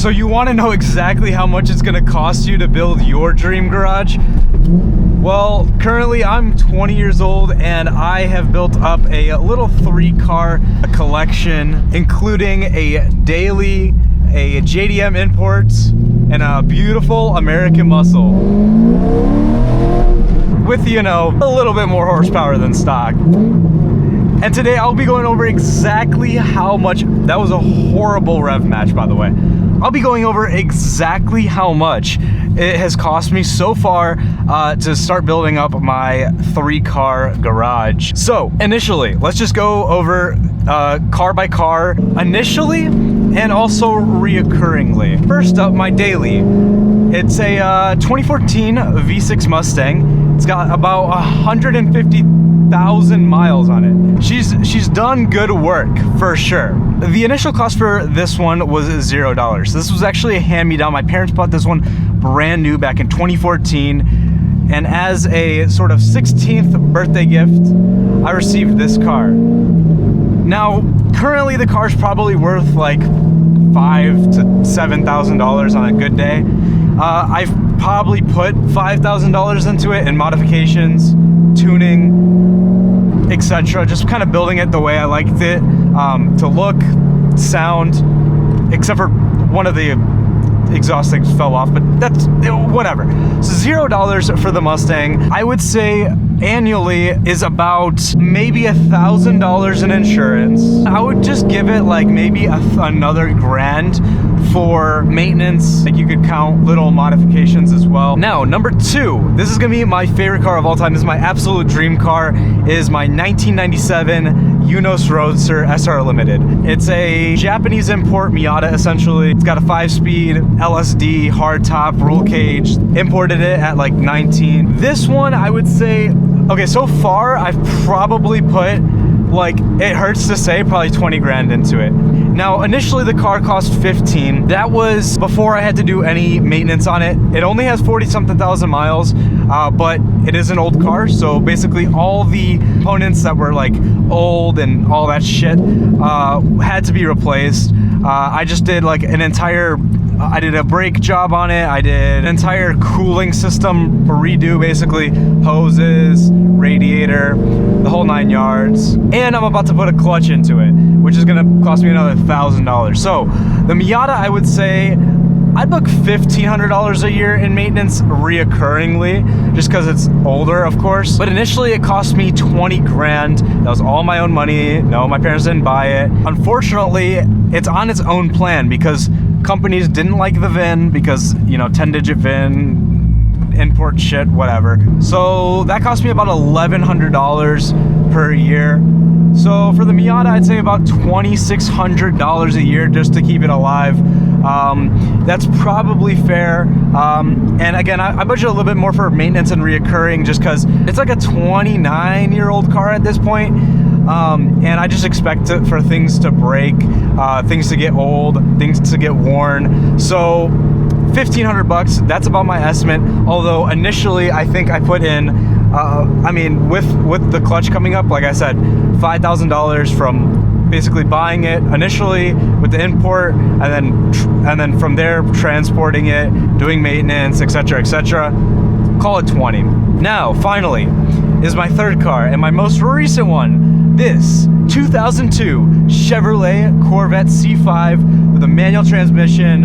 So you want to know exactly how much it's going to cost you to build your dream garage? Well, currently I'm 20 years old and I have built up a little 3-car collection, including a daily, a JDM Imports, and a beautiful American Muscle. With, you know, a little bit more horsepower than stock. And today I'll be going over exactly how much, that was a horrible rev match, by the way. I'll be going over exactly how much it has cost me so far to start building up my 3-car garage. So initially, let's just go over car by car initially and also reoccurringly. First up, my daily. It's a 2014 V6 Mustang. It's got about 150,000 miles on it. She's done good work for sure. The initial cost for this one was $0. This was actually a hand-me-down. My parents bought this one brand new back in 2014, and as a sort of 16th birthday gift, I received this car. Now, currently the car's probably worth like $5,000 to $7,000 on a good day. I've probably put $5,000 into it in modifications, tuning, etc. Just kind of building it the way I liked it to look, sound, except for one of the exhaust things fell off, but that's whatever. So $0 for the Mustang. I would say annually is about maybe $1,000 in insurance. I would just give it like maybe another grand for maintenance. Like you could count little modifications as well. Now, number 2, this is gonna be my favorite car of all time. This is my absolute dream car. It is my 1997 Eunos Roadster SR Limited. It's a Japanese import Miata, essentially. It's got a 5-speed LSD hardtop roll cage. Imported it at like 19. This one, I would say, okay, so far I've probably put, like, it hurts to say, probably 20 grand into it. Now, initially the car cost 15. That was before I had to do any maintenance on it. It only has 40-something thousand miles, but it is an old car, so basically all the components that were like old and all that shit had to be replaced. I just did like an entire, I did a brake job on it. I did an entire cooling system redo, basically hoses, radiator, the whole 9 yards. And I'm about to put a clutch into it, which is gonna cost me another $1,000. So the Miata, I would say, I'd book $1,500 a year in maintenance reoccurringly, just because it's older, of course. But initially it cost me 20 grand. That was all my own money. No, my parents didn't buy it. Unfortunately, it's on its own plan because companies didn't like the VIN because, you know, 10-digit VIN, import shit, whatever. So that cost me about $1,100 per year. So for the Miata, I'd say about $2,600 a year just to keep it alive. That's probably fair. And again, I budget a little bit more for maintenance and reoccurring just because it's like a 29-year-old car at this point. And I just expect for things to break, things to get old, things to get worn. So $1,500, that's about my estimate. Although initially I think I put in, I mean, with the clutch coming up, like I said, $5,000 from basically buying it initially with the import, and then from there transporting it, doing maintenance, etc., etc. Call it 20. Now, finally, is my 3rd car and my most recent one. This 2002 Chevrolet Corvette C5 with a manual transmission.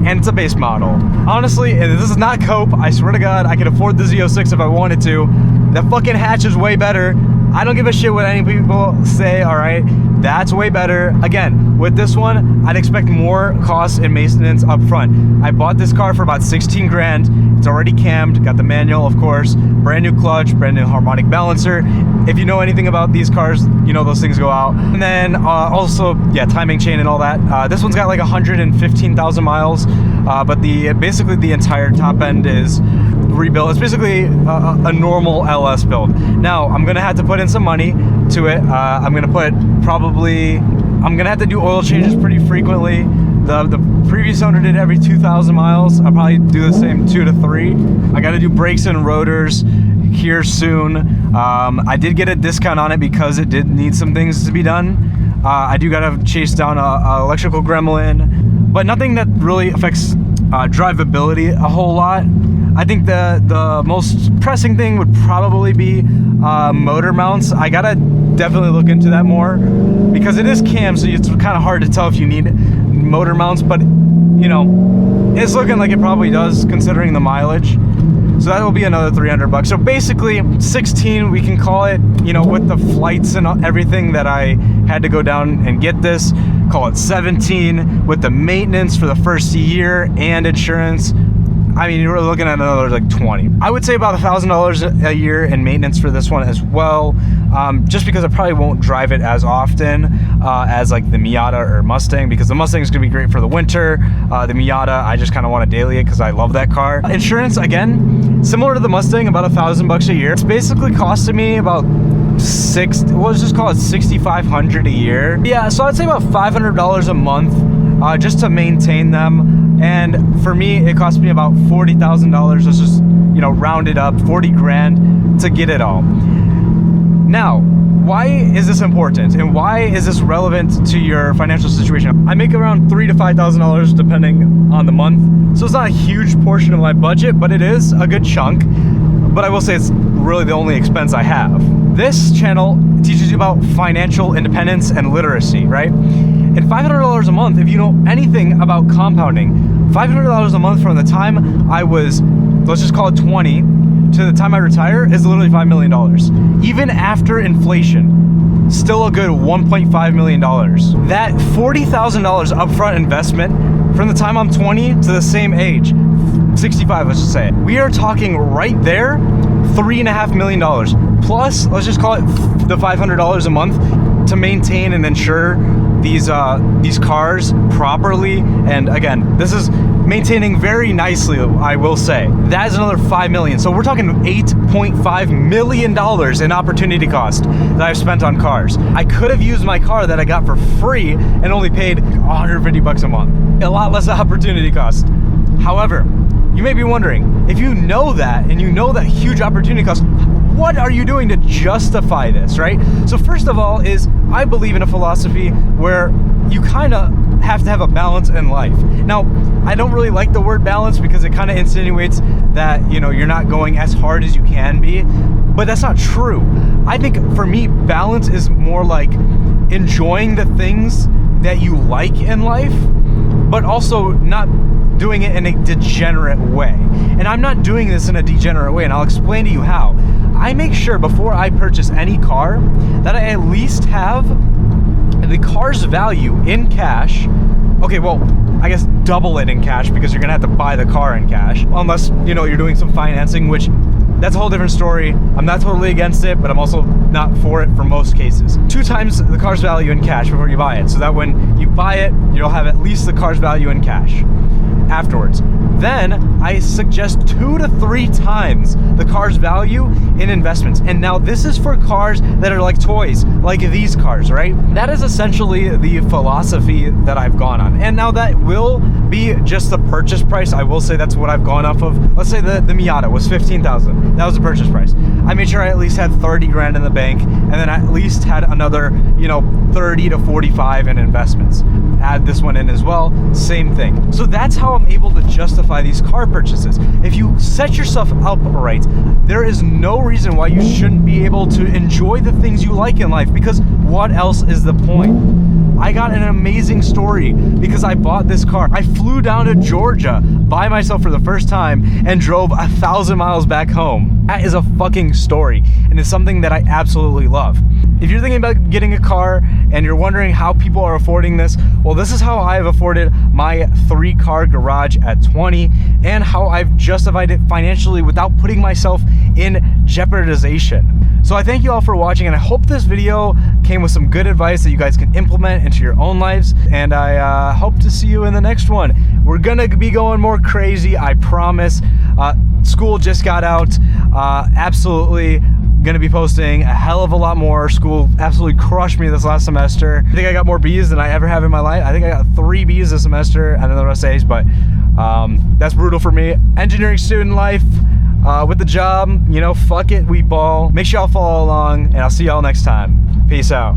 And it's a base model. Honestly, and this is not cope, I swear to God, I could afford the Z06 if I wanted to. That fucking hatch is way better. I don't give a shit what any people say, alright? That's way better. Again, with this one, I'd expect more costs and maintenance up front. I bought this car for about 16 grand. It's already cammed, got the manual, of course, brand new clutch, brand new harmonic balancer. If you know anything about these cars, you know those things go out. And then also, yeah, timing chain and all that. This one's got like 115,000 miles, but basically the entire top end is rebuilt. It's basically a normal LS build. Now, I'm gonna have to put in some money to it. I'm gonna have to do oil changes pretty frequently. The previous owner did every 2,000 miles. I'll probably do the same 2 to 3. I gotta do brakes and rotors here soon. I did get a discount on it because it did need some things to be done. I do gotta chase down a electrical gremlin. but nothing that really affects drivability a whole lot. I think the most pressing thing would probably be motor mounts. I gotta definitely look into that more because it is cam, so it's kind of hard to tell if you need motor mounts, but you know, it's looking like it probably does considering the mileage. So that will be another $300. So basically 16, we can call it, you know, with the flights and everything that I had to go down and get this, call it 17 with the maintenance for the first year and insurance. I mean, you're looking at another like 20. I would say about $1,000 a year in maintenance for this one as well, just because I probably won't drive it as often as like the Miata or Mustang, because the Mustang is gonna be great for the winter. The Miata, I just kind of want to daily it because I love that car. Insurance, again, similar to the Mustang, about $1,000 a year. It's basically costing me about let's just call it $6,500 a year. Yeah, so I'd say about $500 a month just to maintain them. And for me, it cost me about $40,000. Let's just, you know, round it up, 40 grand to get it all. Now, why is this important and why is this relevant to your financial situation? I make around $3,000 to $5,000 depending on the month. So it's not a huge portion of my budget, but it is a good chunk. But I will say it's really the only expense I have. This channel teaches you about financial independence and literacy, right? And $500 a month, if you know anything about compounding, $500 a month from the time I was, let's just call it 20, to the time I retire is literally $5 million. Even after inflation, still a good $1.5 million. That $40,000 upfront investment from the time I'm 20 to the same age, 65, let's just say it. We are talking right there, $3.5 million. Plus, let's just call it the $500 a month to maintain and insure these cars properly. And again, this is maintaining very nicely, I will say. That is another $5 million. So we're talking $8.5 million in opportunity cost that I've spent on cars. I could have used my car that I got for free and only paid $150 a month. A lot less opportunity cost. However, you may be wondering, if you know that and you know that huge opportunity cost, what are you doing to justify this, right? So first of all is, I believe in a philosophy where you kind of have to have a balance in life. Now, I don't really like the word balance because it kind of insinuates that, you know, you're not going as hard as you can be, but that's not true. I think for me, balance is more like enjoying the things that you like in life, but also not doing it in a degenerate way. And I'm not doing this in a degenerate way, and I'll explain to you how. I make sure before I purchase any car that I at least have the car's value in cash. Okay, well, I guess double it in cash because you're gonna have to buy the car in cash, unless, you know, you're doing some financing, which that's a whole different story. I'm not totally against it, but I'm also not for it for most cases. 2 times the car's value in cash before you buy it, so that when you buy it, you'll have at least the car's value in cash afterwards. Then I suggest 2 to 3 times the car's value in investments. And now this is for cars that are like toys, like these cars, right? That is essentially the philosophy that I've gone on. And now that will be just the purchase price. I will say that's what I've gone off of. Let's say the Miata was $15,000. That was the purchase price. I made sure I at least had 30 grand in the bank, and then I at least had another, you know, 30 to 45 in investments. Add this one in as well, same thing. So that's how I'm able to justify these car purchases. If you set yourself up right, there is no reason why you shouldn't be able to enjoy the things you like in life, because what else is the point? I got an amazing story because I bought this car. I flew down to Georgia by myself for the first time and drove 1,000 miles back home. That is a fucking story, and it's something that I absolutely love. If you're thinking about getting a car and you're wondering how people are affording this, well, this is how I've afforded my 3-car garage at 20 and how I've justified it financially without putting myself in jeopardization. So I thank you all for watching, and I hope this video came with some good advice that you guys can implement into your own lives, and I hope to see you in the next one. We're gonna be going more crazy, I promise. School just got out. Absolutely gonna be posting a hell of a lot more. School absolutely crushed me this last semester. I think I got more B's than I ever have in my life. I think I got 3 B's this semester and then the rest A's, but that's brutal for me. Engineering student life, with the job, you know, fuck it, we ball. Make sure y'all follow along, and I'll see y'all next time. Peace out.